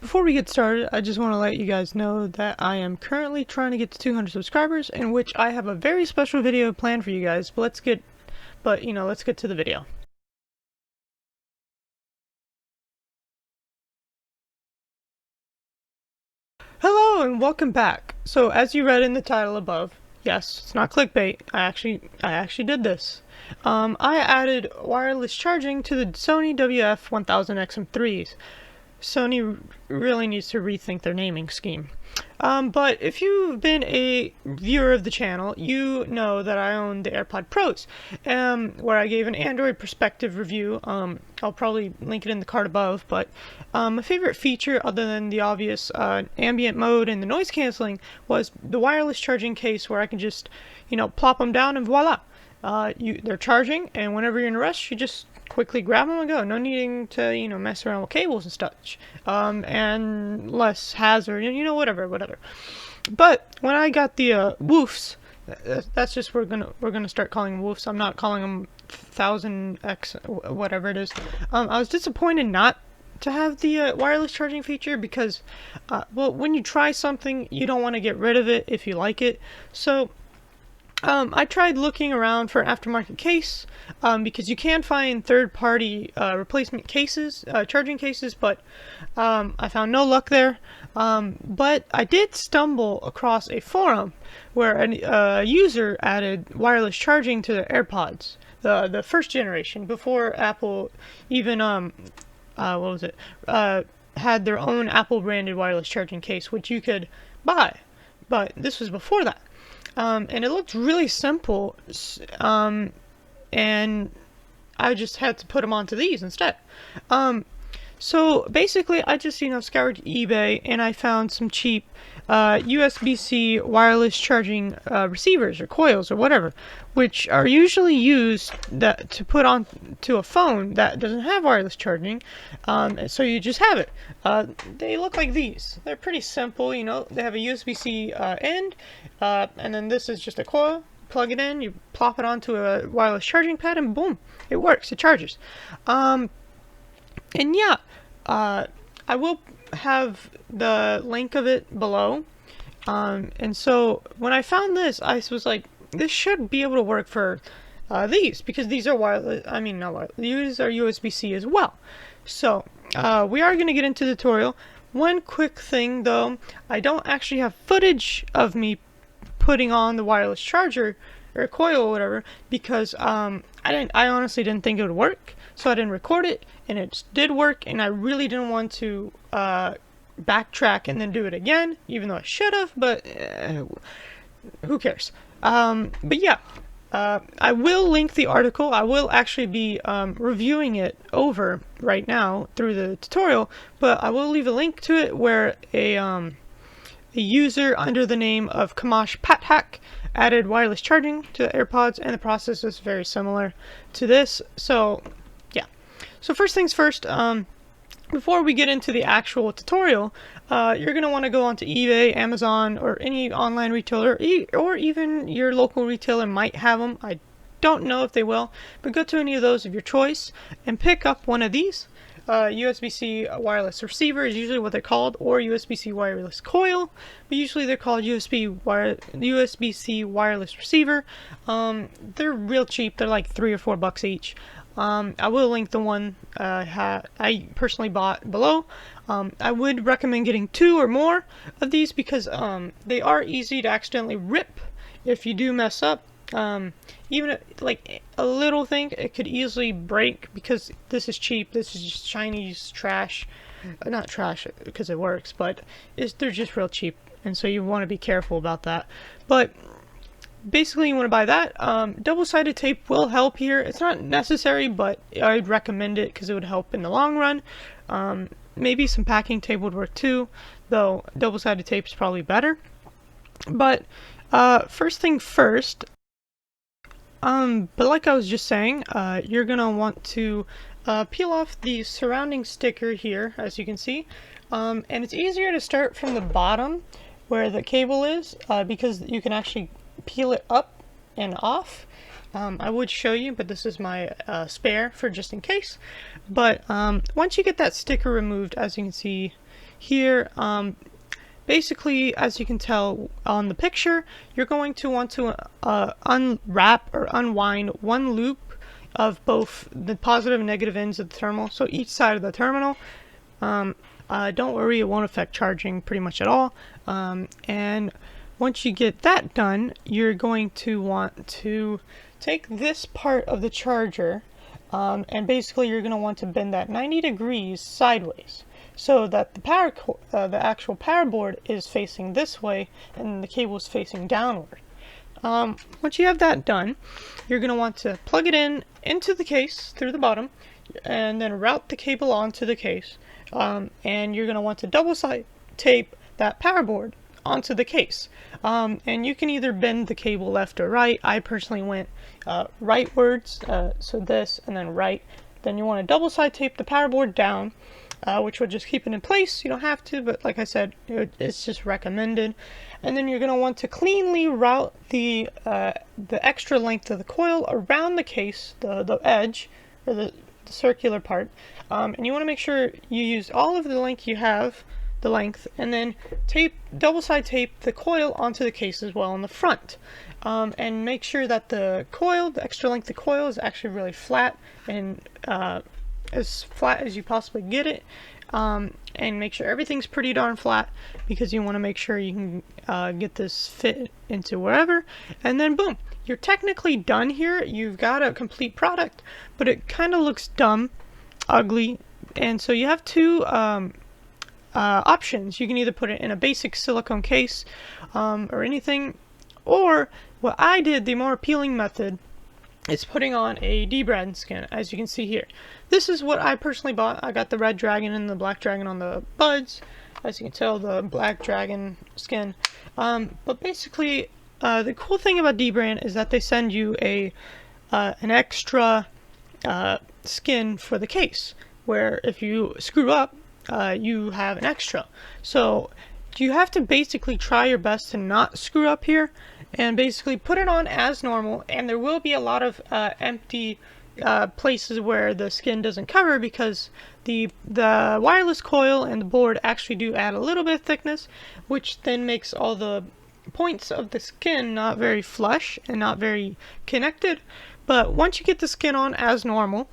Before we get started, I just want to let you guys know that I am currently trying to get to 200 subscribers, in which I have a very special video planned for you guys. But let's get to the video. Hello and welcome back. So as you read in the title above, yes, it's not clickbait. I actually did this. I added wireless charging to the Sony WF-1000XM3s. Sony really needs to rethink their naming scheme. But if you've been a viewer of the channel, you know that I own the AirPod Pros, where I gave an Android perspective review. I'll probably link it in the card above, but my favorite feature, other than the obvious ambient mode and the noise canceling, was the wireless charging case, where I can just, plop them down and voila. They're charging, and whenever you're in a rush, you just quickly grab them and go. No needing to, mess around with cables and such. And less hazard, whatever. But when I got the woofs, that's just we're gonna start calling them woofs. I'm not calling them 1000X, whatever it is. I was disappointed not to have the wireless charging feature because, when you try something, you don't want to get rid of it if you like it. So I tried looking around for an aftermarket case, because you can find third-party replacement cases, charging cases, but I found no luck there. But I did stumble across a forum where a user added wireless charging to their AirPods, the first generation, before Apple even had their own Apple-branded wireless charging case, which you could buy. But this was before that. And it looked really simple, and I just had to put them onto these instead. So basically, I just scoured eBay, and I found some cheap USB-C wireless charging receivers or coils or whatever, which are usually used to put on to a phone that doesn't have wireless charging. So you just have it. They look like these. They're pretty simple. They have a USB-C end, and then this is just a coil. Plug it in, you plop it onto a wireless charging pad, and boom, it works. It charges. And yeah, I will have the link of it below. And so when I found this, I was like, this should be able to work for these, because these are wireless. I mean, not wireless. These are USB-C as well. So we are going to get into the tutorial. One quick thing though, I don't actually have footage of me putting on the wireless charger or coil or whatever, because I honestly didn't think it would work, so I didn't record it, and it did work, and I really didn't want to backtrack and then do it again, even though I should have, but who cares. But yeah, I will link the article. I will actually be reviewing it over right now through the tutorial, but I will leave a link to it where a user under the name of Kamash Pathack added wireless charging to the AirPods, and the process is very similar to this. So yeah. So first things first, before we get into the actual tutorial, you're going to want to go onto eBay, Amazon, or any online retailer, or even your local retailer might have them. I don't know if they will, but go to any of those of your choice and pick up one of these. USB-C wireless receiver is usually what they're called, or USB-C wireless coil, but usually they're called USB-C wireless receiver. They're real cheap. They're like $3 or $4 each. I will link the one I personally bought below. I would recommend getting 2 or more of these, because they are easy to accidentally rip if you do mess up. Even like a little thing, it could easily break, because this is cheap. This is just Chinese trash. Not trash because it works, but they're just real cheap, and so you want to be careful about that. But basically, you want to buy that. Double-sided tape will help here. It's not necessary, but I'd recommend it because it would help in the long run. Maybe some packing tape would work too, though double-sided tape is probably better. But first thing first, but like I was just saying, you're gonna want to peel off the surrounding sticker here, as you can see, and it's easier to start from the bottom where the cable is, because you can actually peel it up and off. I would show you, but this is my spare for just in case. But once you get that sticker removed, as you can see here, basically, as you can tell on the picture, you're going to want to unwrap or unwind one loop of both the positive and negative ends of the terminal, so each side of the terminal. Don't worry, it won't affect charging pretty much at all. And once you get that done, you're going to want to take this part of the charger, and basically you're going to want to bend that 90 degrees sideways, so that the actual power board is facing this way and the cable is facing downward. Once you have that done, you're going to want to plug it into the case through the bottom, and then route the cable onto the case. And you're going to want to double side tape that power board onto the case. And you can either bend the cable left or right. I personally went rightwards, so this and then right. Then you want to double side tape the power board down, which will just keep it in place. You don't have to, but like I said, it's just recommended. And then you're going to want to cleanly route the extra length of the coil around the case, the edge, or the circular part. And you want to make sure you use all of the length you have, and then double side tape the coil onto the case as well in the front. And make sure that the extra length of coil is actually really flat, and as flat as you possibly get it. And make sure everything's pretty darn flat, because you want to make sure you can get this fit into wherever. And then boom, you're technically done here. You've got a complete product, but it kind of looks dumb, ugly, and so you have two options. You can either put it in a basic silicone case or anything, or what I did, the more appealing method, is putting on a debrand skin, as you can see here. This is what I personally bought. I got the red dragon and the black dragon on the buds. As you can tell, the black dragon skin. But basically, the cool thing about debrand is that they send you an extra skin for the case, where if you screw up, you have an extra. So you have to basically try your best to not screw up here, and basically put it on as normal. And there will be a lot of empty places where the skin doesn't cover, because the wireless coil and the board actually do add a little bit of thickness, which then makes all the points of the skin not very flush and not very connected. But once you get the skin on as normal,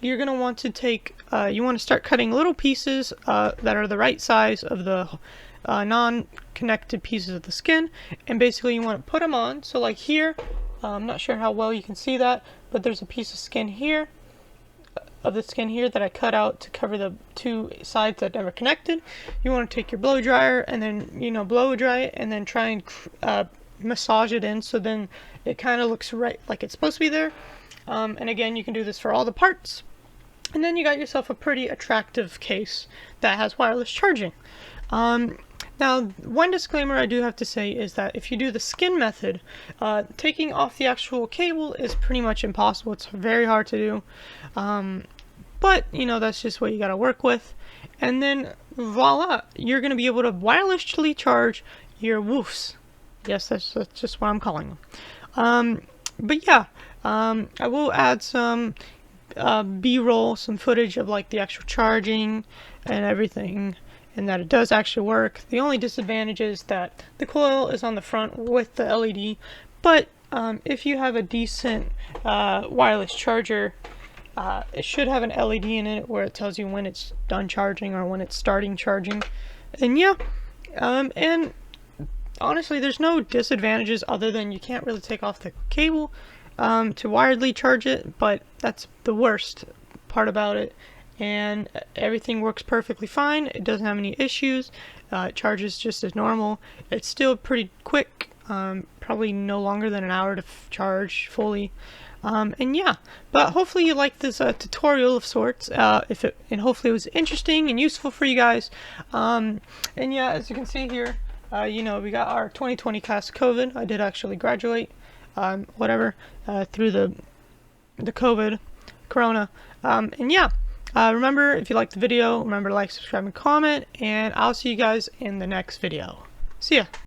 you're going to want to start cutting little pieces that are the right size of the non-connected pieces of the skin, and basically you want to put them on. So like here, I'm not sure how well you can see that, but there's a piece of skin here, that I cut out to cover the two sides that never connected. You want to take your blow dryer and then blow dry it, and then try and massage it in, so then it kind of looks right like it's supposed to be there. And again, you can do this for all the parts, and then you got yourself a pretty attractive case that has wireless charging. Now, one disclaimer I do have to say is that if you do the skin method, taking off the actual cable is pretty much impossible. It's very hard to do. But, that's just what you gotta work with. And then, voila, you're gonna be able to wirelessly charge your woofs. Yes, that's just what I'm calling them. But yeah, I will add some B-roll, some footage of like the actual charging and everything, and that it does actually work. The only disadvantage is that the coil is on the front with the LED, but if you have a decent wireless charger, it should have an LED in it where it tells you when it's done charging or when it's starting charging. And yeah, and honestly, there's no disadvantages other than you can't really take off the cable to wiredly charge it, but that's the worst part about it. And everything works perfectly fine. It doesn't have any issues. It charges just as normal. It's still pretty quick, probably no longer than an hour to charge fully. And yeah, but hopefully you liked this tutorial of sorts. And hopefully it was interesting and useful for you guys. And yeah, as you can see here, we got our 2020 class of COVID. I did actually graduate, through the COVID, Corona. And yeah. Remember, if you liked the video, remember to like, subscribe, and comment, and I'll see you guys in the next video. See ya!